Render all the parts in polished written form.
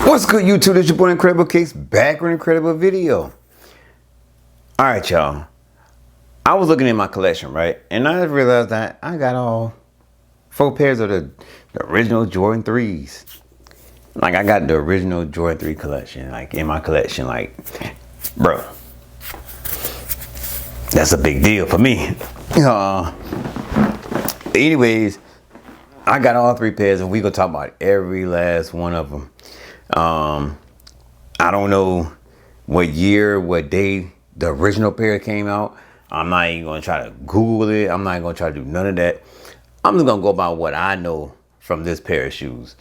What's good, YouTube? This your boy Incredible Case, back with an incredible video. Alright, y'all. I was looking at my collection, right? And I realized that I got all 4 pairs of the original Jordan 3s. Like, I got the original Jordan 3 collection, like, in my collection. Like, bro, that's a big deal for me. Anyways, I got all 3 pairs, and we gonna talk about every last one of them. I don't know what year, what day the original pair came out. I'm not even gonna try to Google it. I'm not gonna try to do none of that. I'm just gonna go by what I know from this pair of shoes.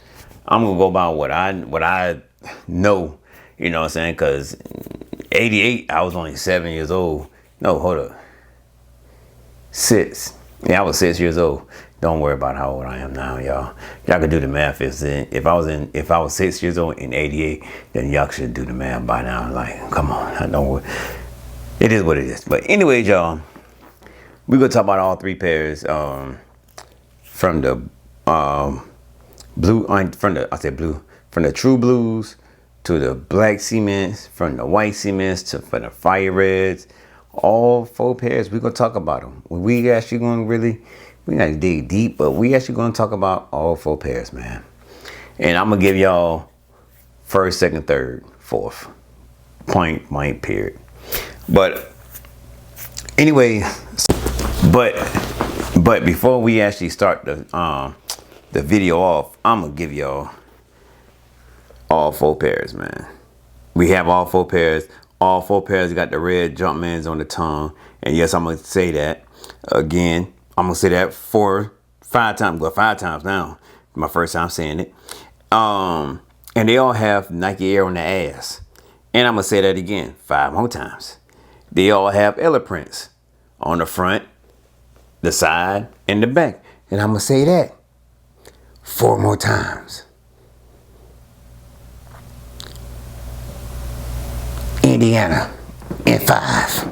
I'm gonna go by what I know, you know what I'm saying? Cause 88, I was only 7 years old. No, hold up. 6. Yeah, I was 6 years old. Don't worry about how old I am now, y'all. Y'all can do the math. If I was 6 years old in 88, then y'all should do the math by now. Like, come on, I know it is what it is. But anyways, y'all, we're gonna talk about all 3 pairs. From the from the true blues to the black cements, from the white cements to from the fire reds. All 4 pairs, we're gonna talk about them. We actually gonna we gotta dig deep, but we actually gonna talk about all 4 pairs, man. And I'm gonna give y'all first, second, third, fourth, point blank period. But anyway, but before we actually start the video off, I'm gonna give y'all all 4 pairs, man. We have all 4 pairs. All 4 pairs got the red Jumpmans on the tongue. And yes, I'm gonna say that again. I'm gonna say that 5 times. Well, 5 times now. My first time saying it. And they all have Nike Air on the ass. And I'm gonna say that again 5 more times. They all have Ella prints on the front, the side, and the back. And I'm gonna say that 4 more times. Indiana in 5.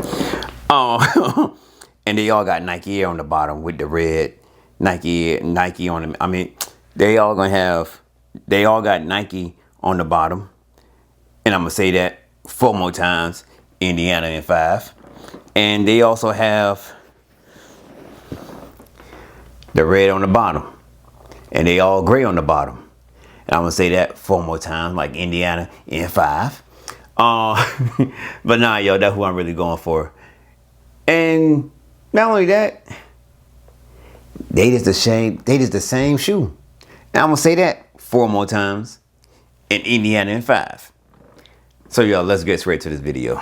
And they all got Nike Air on the bottom with the red Nike on them. I mean, they all got Nike on the bottom. And I'm gonna say that 4 more times. Indiana in 5. And they also have the red on the bottom. And they all gray on the bottom. And I'm gonna say that 4 more times, like Indiana in 5. But nah, yo, that's who I'm really going for. And not only that, they just the same shoe. Now I'm gonna say that 4 more times in Indiana in 5. So y'all, let's get straight to this video.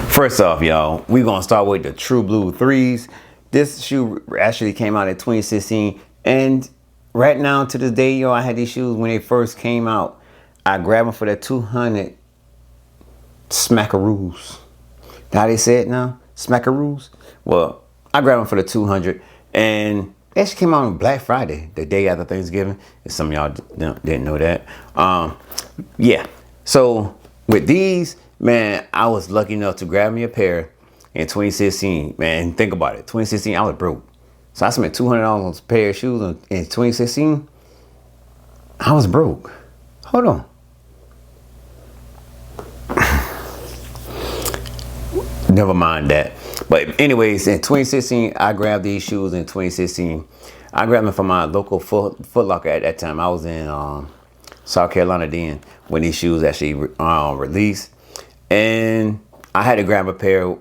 First off, y'all, we're gonna start with the True Blue 3s. This shoe actually came out in 2016, and right now to this day, yo, I had these shoes when they first came out. I grabbed them for that 200 smackaroos. How they say it now? Smackaroos? Well, I grabbed them for the 200, and they actually came out on Black Friday, the day after Thanksgiving. If some of y'all didn't know that. Yeah. So with these, man, I was lucky enough to grab me a pair in 2016. Man, think about it. 2016, I was broke. So I spent $200 on a pair of shoes in 2016. I was broke. Hold on. Never mind that. But anyways, in 2016, I grabbed these shoes in 2016. I grabbed them from my local Foot Locker at that time. I was in South Carolina then when these shoes actually released. And I had to grab a pair.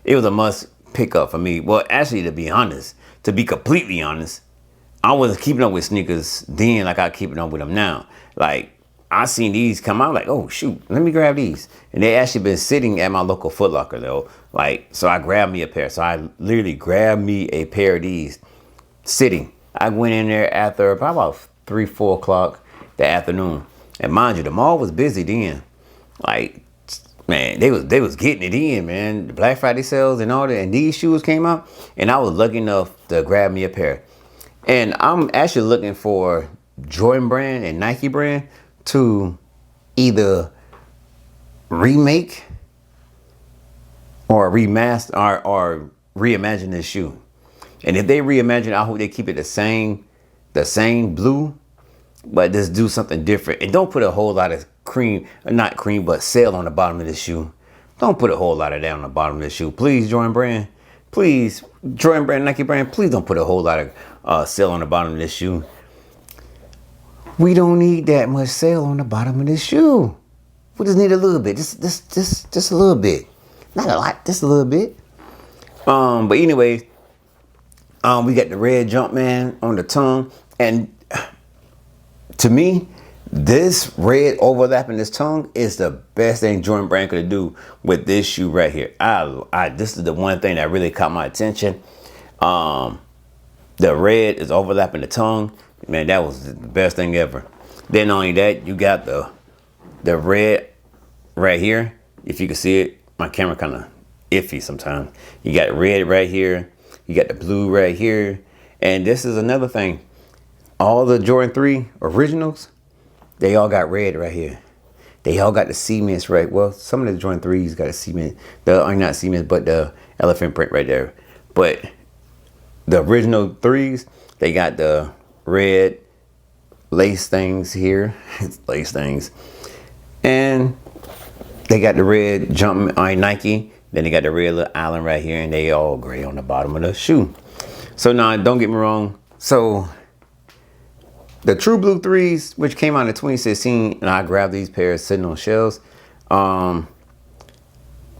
It was a must pick up for me. Well, actually, to be completely honest, I wasn't keeping up with sneakers then like I keeping up with them now. Like, I seen these come out, like, oh shoot, let me grab these. And they actually been sitting at my local Foot Locker though. Like, so I grabbed me a pair. So I literally grabbed me a pair of these sitting. I went in there after probably about 3-4 o'clock the afternoon. And mind you, the mall was busy then. Like, man, they was getting it in, man. The Black Friday sales and all that. And these shoes came out, and I was lucky enough to grab me a pair. And I'm actually looking for Jordan brand and Nike brand to either remake or remaster or reimagine this shoe. And if they reimagine, I hope they keep it the same blue but just do something different. And don't put a whole lot of cream, not cream, but sail on the bottom of this shoe. Don't put a whole lot of that on the bottom of this shoe. Please, Jordan Brand. Please, Jordan Brand, Nike Brand, please don't put a whole lot of sail on the bottom of this shoe. We don't need that much sail on the bottom of this shoe. We just need a little bit, just a little bit. Not a lot, just a little bit. But anyways, we got the red Jumpman on the tongue, and to me, this red overlapping this tongue is the best thing Jordan Brand could do with this shoe right here. This is the one thing that really caught my attention. The red is overlapping the tongue. Man, that was the best thing ever. Then not only that, you got the red right here. If you can see it, my camera kind of iffy sometimes. You got red right here. You got the blue right here. And this is another thing. All the Jordan 3 originals, they all got red right here. They all got the cements right. Well, some of the Jordan 3s got a cement. Not cement, but the elephant print right there. But the original 3s, they got the red lace things here. Lace things. And they got the red Nike. Then they got the red little island right here. And they all gray on the bottom of the shoe. So now, don't get me wrong. So the True Blue 3s, which came out in 2016, and I grabbed these pairs sitting on shelves.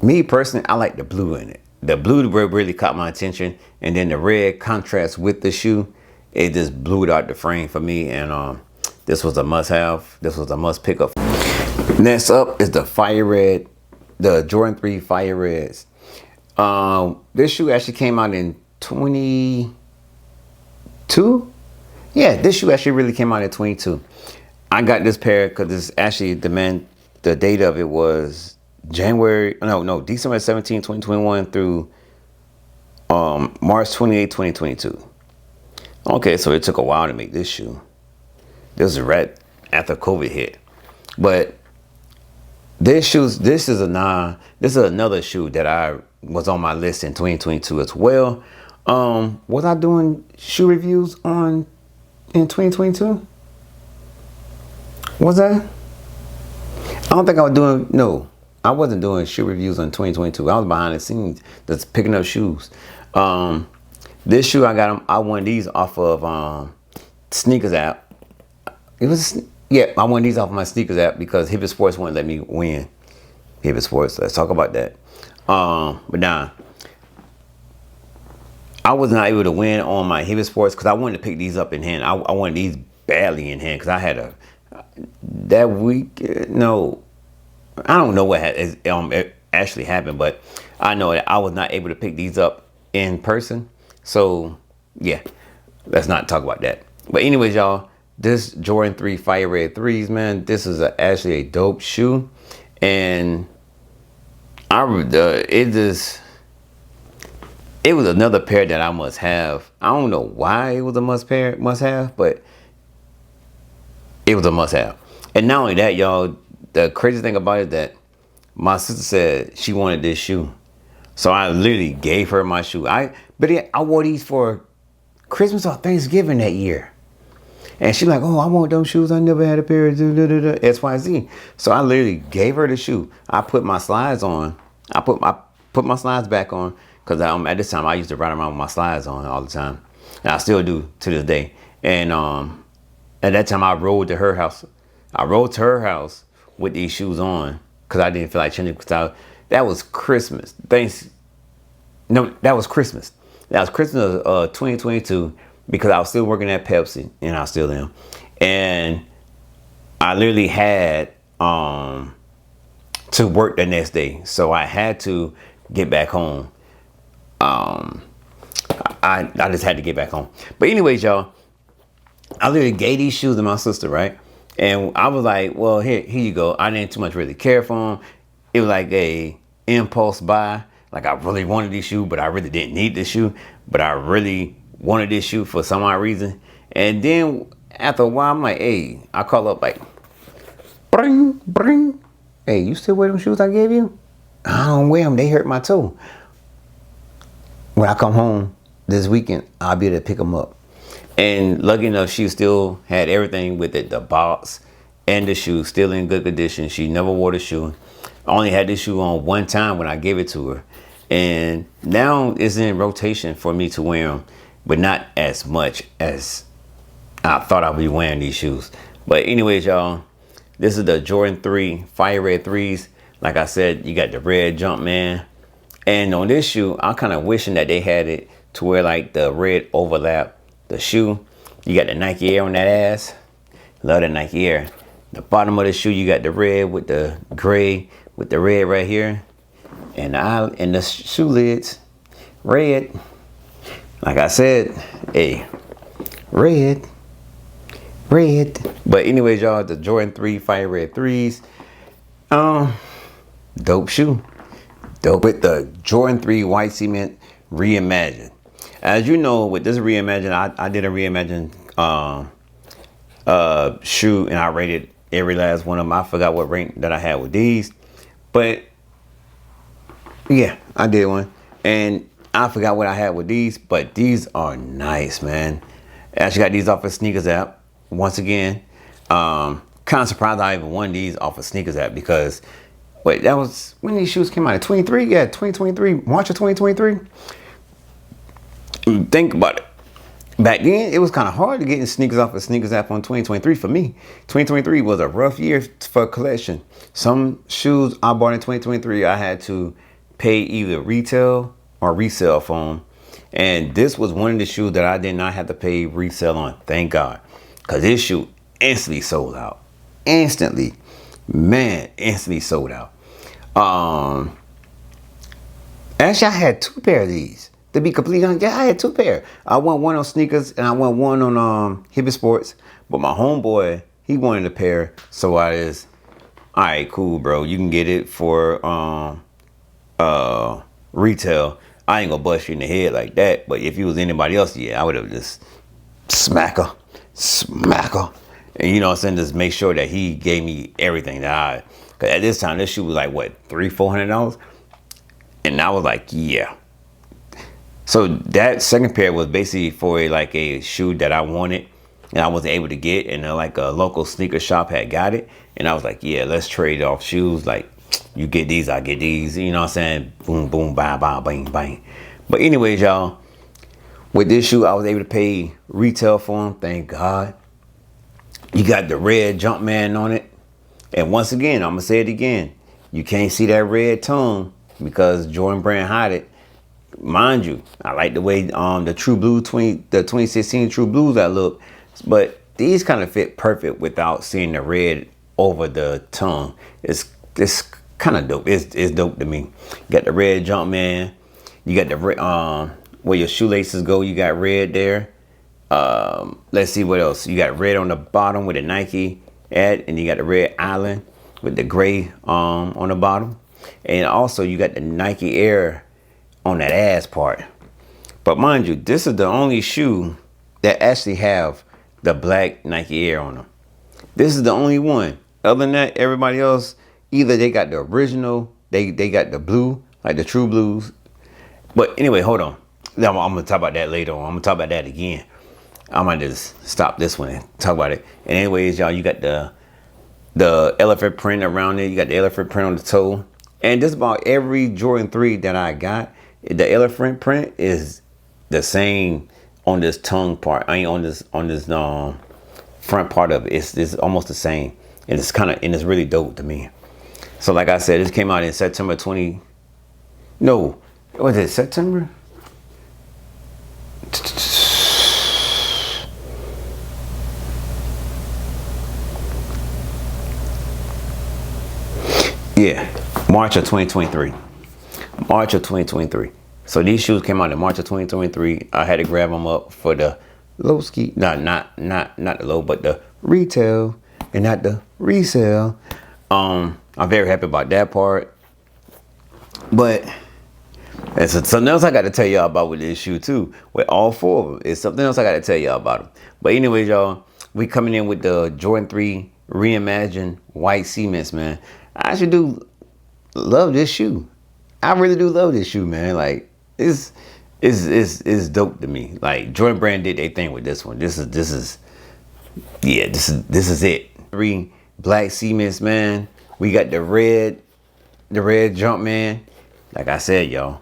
Me personally, I like the blue in it. The blue really caught my attention, and then the red contrast with the shoe, it just blew it out the frame for me. And this was a must-have. This was a must pick up. Next up is the Fire Red, the Jordan 3 Fire Reds. This shoe actually came out in 22. Yeah, this shoe actually really came out at 22. I got this pair because it's actually the date of it was December 17, 2021 through March 28, 2022. Okay, so it took a while to make this shoe. This is right after COVID hit. But this is another shoe that I was on my list in 2022 as well. Was I doing shoe reviews in 2022? Was I? I don't think I was doing, no, I wasn't doing shoe reviews in 2022. I was behind the scenes just picking up shoes. This shoe I won these off of Sneakers app. I won these off of my Sneakers app because Hibbett Sports wouldn't let me win. Hibbett Sports, let's talk about that. But now, I was not able to win on my Hibbett Sports because I wanted to pick these up in hand. I wanted these badly in hand because I had that week. No, I don't know what it actually happened, but I know that I was not able to pick these up in person. So yeah, let's not talk about that. But anyways, y'all, this Jordan 3 Fire Red 3s, man, this is actually a dope shoe, and it was another pair that I must have. I don't know why it was a must have, but it was a must have. And not only that, y'all, the crazy thing about it that my sister said she wanted this shoe. So I literally gave her my shoe. I wore these for Christmas or Thanksgiving that year. And she's like, oh, I want those shoes. I never had a pair of XYZ. So I literally gave her the shoe. I put my slides on. I put my slides back on because at this time I used to ride around with my slides on all the time. And I still do to this day. And at that time I rode to her house. I rode to her house with these shoes on because I didn't feel like changing. That was Christmas. That was Christmas. That was Christmas of 2022 because I was still working at Pepsi, and I still am. And I literally had to work the next day, so I had to get back home. I just had to get back home. But anyways, y'all, I literally gave these shoes to my sister, right? And I was like, well, here you go. I didn't too much really care for them. It was like a impulse buy. Like I really wanted this shoe, but I really didn't need this shoe. But I really wanted this shoe for some odd reason. And then after a while, I'm like, hey, I call up like, bring. Hey, you still wear them shoes I gave you? I don't wear them. They hurt my toe. When I come home this weekend, I'll be able to pick them up. And lucky enough, she still had everything with it, the box and the shoe still in good condition. She never wore the shoe. I only had this shoe on one time when I gave it to her. And now it's in rotation for me to wear them, but not as much as I thought I'd be wearing these shoes. But anyways, y'all, this is the Jordan 3 Fire Red 3s. Like I said, you got the red Jumpman. And on this shoe, I'm kind of wishing that they had it to where like the red overlap the shoe. You got the Nike Air on that ass. Love the Nike Air. The bottom of the shoe, you got the red with the gray with the red right here. And the shoe lids, red. Like I said, hey, red. But anyways, y'all, the Jordan 3 Fire Red 3s. Dope shoe. Dope with the Jordan 3 White Cement Reimagined. As you know, with this Reimagined, I did a Reimagined shoe, and I rated every last one of them. I forgot what rank that I had with these, but yeah, I did one, and I forgot what I had with these, but these are nice, man. I actually got these off of Sneakers app. Once again, kind of surprised I even won these off of Sneakers app because, wait, that was when these shoes came out in 23? Yeah, 2023, March of 2023. Think about it. Back then, it was kind of hard to get in sneakers off of Sneakers app on 2023 for me. 2023 was a rough year for collection. Some shoes I bought in 2023, I had to pay either retail or resale for them. And this was one of the shoes that I did not have to pay resale on. Thank God. Because this shoe instantly sold out. Instantly. Man, instantly sold out. Actually, I had two pair of these. To be completely honest, yeah, I had two pair. I won one on Sneakers and I won one on Hibbett Sports. But my homeboy, he wanted a pair. So I just, all right, cool, bro. You can get it for retail. I ain't gonna bust you in the head like that. But if it was anybody else, yeah, I would have just smack her. And you know what I'm saying? Just make sure that he gave me everything that I, cause at this time, this shoe was like, what, $300-$400? And I was like, yeah. So that second pair was basically for like a shoe that I wanted and I wasn't able to get, and like a local sneaker shop had got it, and I was like, yeah, let's trade off shoes. Like, you get these, I get these. You know what I'm saying? Boom, boom, bang, bang, bang, bang. But anyways, y'all, with this shoe, I was able to pay retail for them. Thank God. You got the red Jumpman on it, and once again, I'm gonna say it again. You can't see that red tongue because Jordan Brand hide it. Mind you, I like the way the True Blue the 2016 True Blues that look, but these kind of fit perfect without seeing the red over the tongue. It's kind of dope. It's dope to me. You got the red Jumpman. You got the where your shoelaces go. You got red there. Let's see what else. You got red on the bottom with the Nike ad, and you got the red Island with the gray on the bottom, and also you got the Nike Air on that ass part. But mind you, this is the only shoe that actually have the black Nike Air on them. This is the only one. Other than that, everybody else, either they got the original, they got the blue, like the True Blues. But anyway, hold on. I'm gonna talk about that later on. I'm gonna talk about that again. I might just stop this one and talk about it. And anyways, y'all, you got the elephant print around it. You got the elephant print on the toe. And just about every Jordan 3 that I got, the elephant print is the same on this tongue part. I mean, on this front part of it. It's almost the same, and it's really dope to me. So like I said, this came out in September 20. No, was it September? Yeah, March of 2023. March of 2023. So these shoes came out in March of 2023. I had to grab them up for the low ski. No, not the low, but the retail and not the resale. I'm very happy about that part. But it's something else I got to tell y'all about with this shoe too. With all four of them, it's something else I got to tell y'all about them. But anyways, y'all, we coming in with the Jordan 3 Reimagined White Cements, man. I actually do love this shoe. I really do love this shoe, man. Like, it's is dope to me. Like Jordan Brand did their thing with this one. This is it. 3 black cements, man. We got the red jump, man. Like I said, y'all,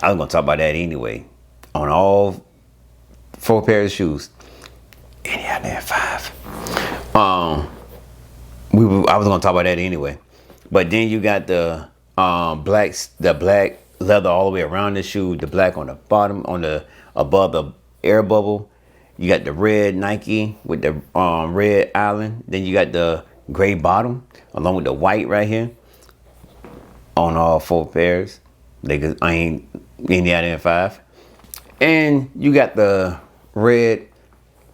I was gonna talk about that anyway. On all 4 pairs of shoes. Any there 5. I was gonna talk about that anyway. But then you got the black leather all the way around the shoe, the black on the bottom, above the air bubble. You got the red Nike with the red island. Then you got the gray bottom along with the white right here on all 4 pairs. I ain't any out of 5. And you got the red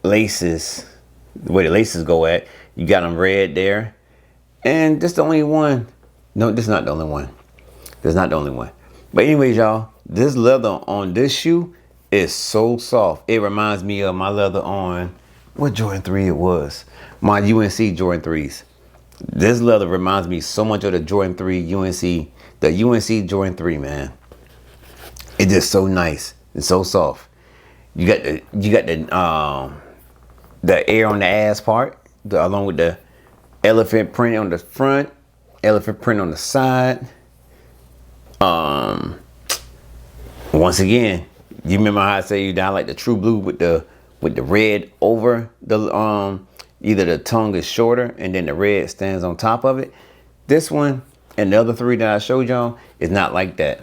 laces, where the laces go at. You got them red there. And this the only one. No, this is not the only one. This is not the only one. But anyways, y'all, this leather on this shoe is so soft. It reminds me of my leather on what Jordan 3 it was. My UNC Jordan 3s. This leather reminds me so much of the Jordan 3 UNC, the UNC Jordan 3, man. It's just so nice and so soft. You got the air on the ass part, along with the elephant print on the front, elephant print on the side. Once again, you remember how I say you down like the True Blue with the red over the either the tongue is shorter and then the red stands on top of it. This one and the other 3 that I showed y'all is not like that.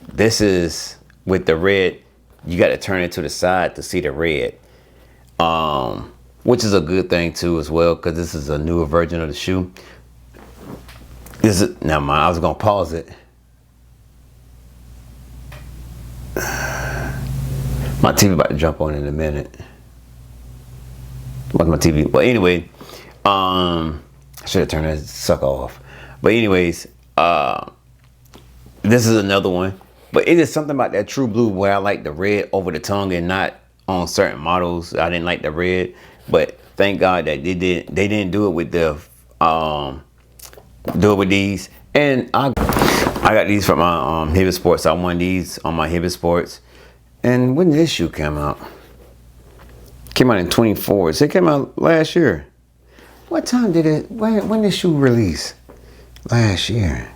This is with the red. You got to turn it to the side to see the red, which is a good thing too as well, because this is a newer version of the shoe. This is, now mind, I was gonna pause it. My TV about to jump on in a minute. What's my TV? Well, anyway, I should have turned that sucker off. But anyways, this is another one. But it is something about that True Blue where I like the red over the tongue and not on certain models. I didn't like the red, but thank God that they didn't do it with the these. And I got these from my Hibbett Sports. I won these on my Hibbett Sports. And when did this shoe come out? Came out in 24. So it came out last year. What time did it? When did this shoe release? Last year.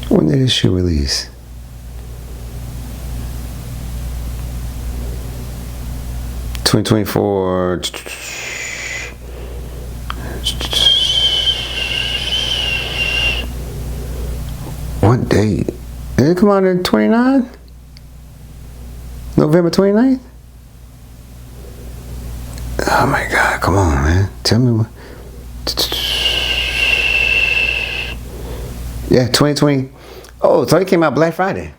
When did this shoe release? $2024. What date? Did it come out in 29? November 29th? Oh my God, come on, man. Tell me what. Yeah, 2020. Oh, so it came out Black Friday.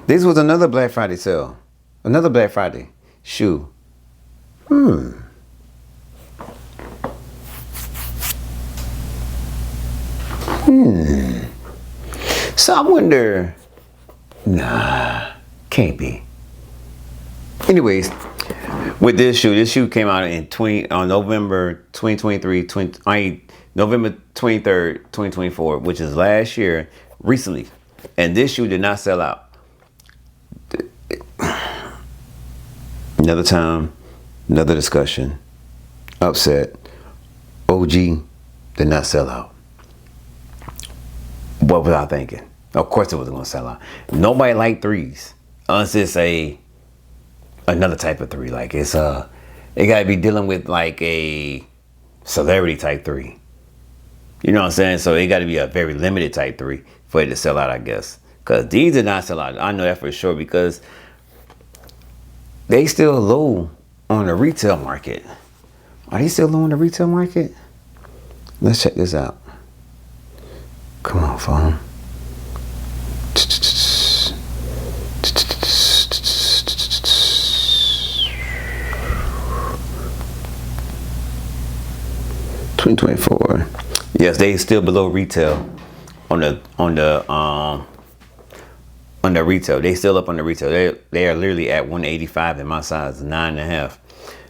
This was another Black Friday sale. Another Black Friday shoe. So I wonder, nah, can't be. Anyways, with this shoe came out in November 2023, November 23rd, 2024, which is last year, recently. And this shoe did not sell out. Another time, another discussion. Upset. OG did not sell out. What was I thinking? Of course it wasn't going to sell out. Nobody liked 3s. Unless it's another type of 3. Like it got to be dealing with like a celebrity type 3. You know what I'm saying? So it got to be a very limited type 3 for it to sell out, I guess. Because these did not sell out. I know that for sure because they still low on the retail market. Are they still low on the retail market? Let's check this out. Come on, phone. $2024. Yes, they still below retail on the retail. They still up on the retail. They are literally at 185 in my size, 9.5,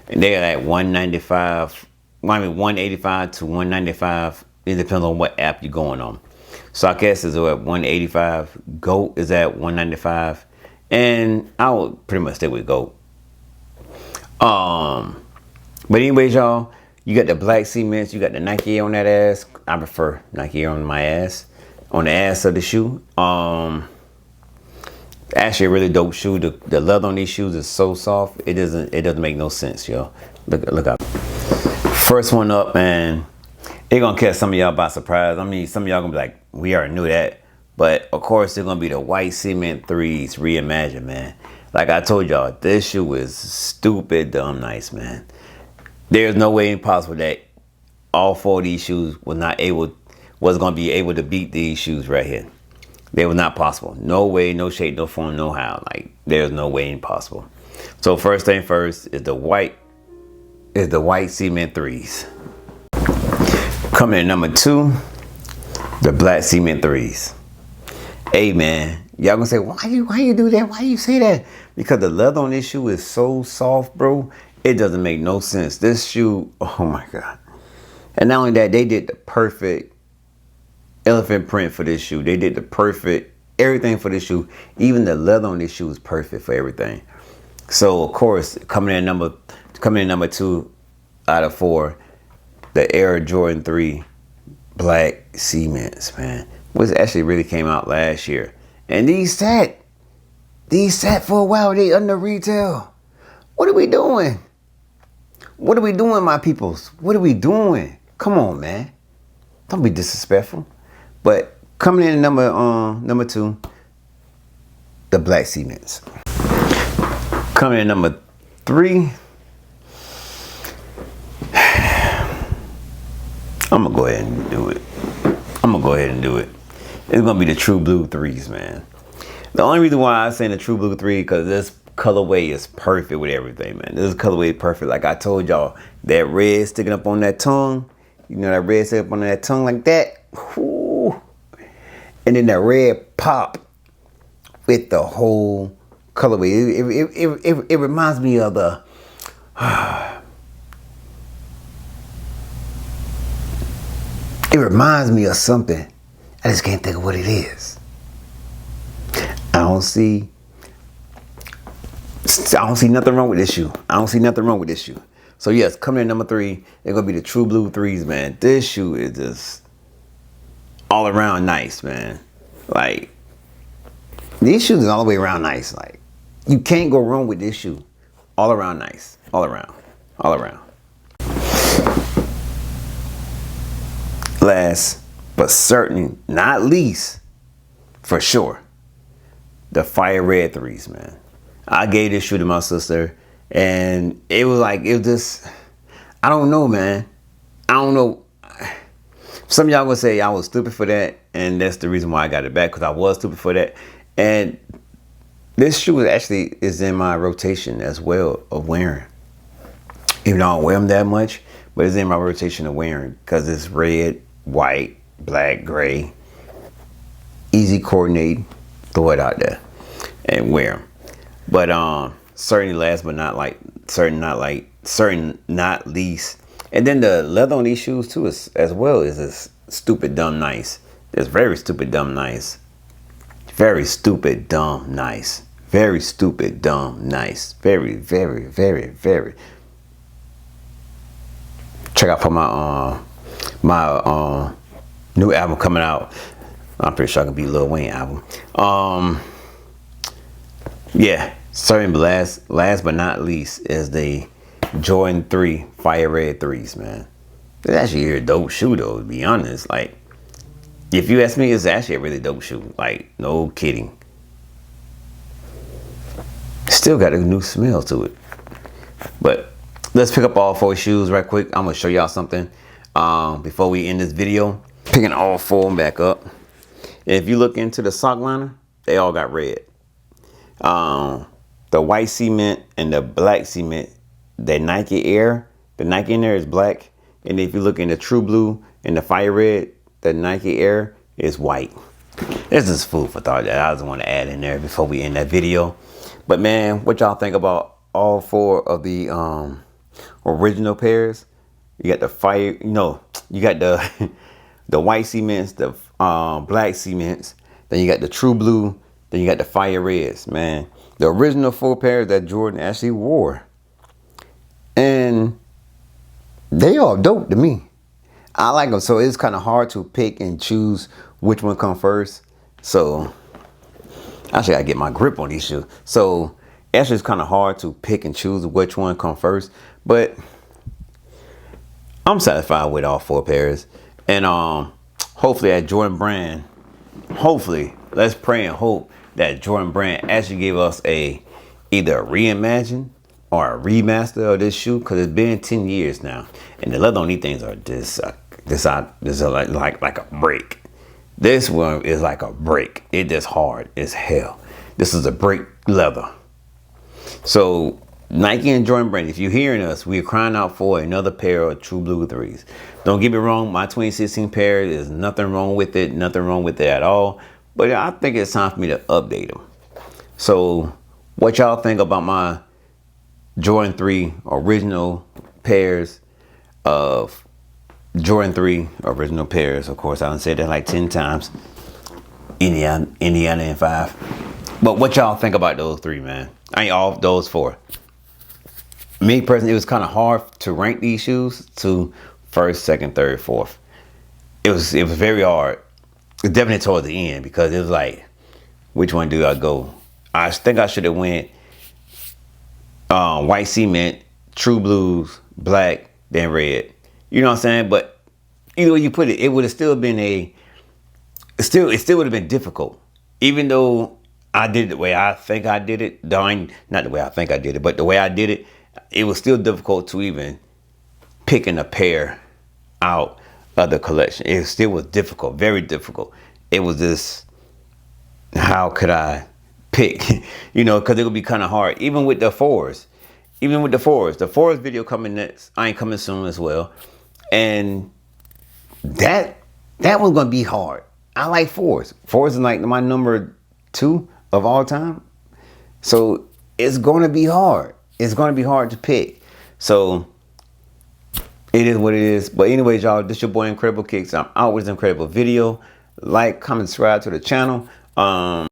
and they are at 195. I mean 185 to 195 It depends on what app you're going on. Sarcas is at 185. Goat is at 195. And I would pretty much stay with Goat. But anyways, y'all, you got the black cements, you got the Nike Air on that ass. I prefer Nike Air on my ass, on the ass of the shoe. Actually a really dope shoe. The leather on these shoes is so soft, it doesn't make no sense, yo. Look up. First one up, man. It gonna catch some of y'all by surprise. I mean, some of y'all gonna be like, we already knew that. But of course, they're gonna be the white cement 3s reimagined, man. Like I told y'all, this shoe is stupid dumb nice, man. There's no way impossible that all 4 of these shoes was gonna be able to beat these shoes right here. They were not possible. No way, no shape, no form, no how. Like, there's no way impossible. So first thing first is the white cement 3s. Coming in number 2, the black cement 3s. Hey man, y'all gonna say, why you do that? Why you say that? Because the leather on this shoe is so soft, bro. It doesn't make no sense. This shoe, oh my God. And not only that, they did the perfect elephant print for this shoe. They did the perfect everything for this shoe. Even the leather on this shoe is perfect for everything. So of course, coming in number 2 out of 4, the Air Jordan 3 black cements, man, which actually really came out last year. And these sat for a while. They under retail. What are we doing? What are we doing, my peoples? What are we doing? Come on, man. Don't be disrespectful. But coming in number 2, the black cements. Coming in number 3, I'm gonna go ahead and do it. It's gonna be the True Blue 3s, man. The only reason why I'm saying the True Blue 3 because this colorway is perfect with everything, man. This colorway is perfect. Like I told y'all, that red sticking up on that tongue, you know, that red sticking up on that tongue like that. Whoo. And then that red pop with the whole colorway. It reminds me of the it reminds me of something. I just can't think of what it is. I don't see nothing wrong with this shoe. So yes, coming in number 3, they're gonna be the True Blue 3s, man. This shoe is just all around nice, man. Like, these shoes are all the way around nice. Like, you can't go wrong with this shoe. All around nice. All around. Last, but certainly not least, for sure, the Fire Red 3s, man. I gave this shoe to my sister, and it was just, I don't know, man. I don't know. Some of y'all gonna say I was stupid for that, and that's the reason why I got it back, because I was stupid for that. And this shoe actually is in my rotation as well of wearing. Even though I don't wear them that much, but it's in my rotation of wearing because it's red, white, black, gray. Easy coordinate, throw it out there and wear them. But certainly last but not least. And then the leather on these shoes too is as well is this stupid dumb nice. It's very stupid dumb nice. Very stupid dumb nice. Very stupid dumb nice. Very, very, very, very. Check out for my new album coming out. I'm pretty sure it can be Lil Wayne album. Yeah, certainly last but not least is the Jordan 3 Fire Red 3s, man. It's actually a dope shoe though, to be honest. Like, if you ask me, it's actually a really dope shoe. Like, no kidding. Still got a new smell to it. But let's pick up all 4 shoes right quick. I'm gonna show y'all something before we end this video. Picking all 4 of them back up. If you look into the sock liner, they all got red. The white cement and the black cement, the Nike Air in there is black. And if you look in the True Blue and the Fire Red, the Nike Air is white. This is food for thought that I just want to add in there before we end that video. But man, what y'all think about all 4 of the original pairs? You got the you got the the white cements, the black cements. Then you got the true blue. Then you got the fire reds, man. The original 4 pairs that Jordan actually wore. And they all dope to me. I like them. So it's kind of hard to pick and choose which one come first. So actually, I get my grip on these shoes. So actually, it's kind of hard to pick and choose which one come first. But I'm satisfied with all 4 pairs. And hopefully at Jordan Brand, hopefully, let's pray and hope that Jordan Brand actually gave us either a reimagine or a remaster of this shoe, because it's been 10 years now, and the leather on these things are this like a break. This one is like a break. It is hard as hell. This is a break leather. So Nike and Jordan Brand, if you're hearing us, we're crying out for another pair of True Blue 3s. Don't get me wrong, my 2016 pair, there's nothing wrong with it, nothing wrong with it at all. But I think it's time for me to update them. So what y'all think about my Jordan 3 original pairs of Jordan 3 original pairs? Of course, I done said that like 10 times. Indiana and 5. But what y'all think about those 3, man? I ain't all those 4. Me personally, it was kind of hard to rank these shoes to first, second, third, fourth. It was very hard. Definitely towards the end, because it was like, which one do I go? I think I should have went white cement, true blues, black, then red. You know what I'm saying? But either way you put it, it would have still been it still would have been difficult. Even though I did it the way I think I did it, not the way I think I did it, but the way I did it, it was still difficult to even picking a pair out of the collection. It still was difficult, very difficult. It was just, how could I pick? You know, because it would be kind of hard. Even with the 4s. The 4s video coming next. I ain't coming soon as well. And that was going to be hard. I like 4s. 4s is like my number 2 of all time. So it's going to be hard. It's going to be hard to pick. So it is what it is. But anyways, y'all, this your boy Incredible Kicks. I'm out with this incredible video. Like, comment, subscribe to the channel.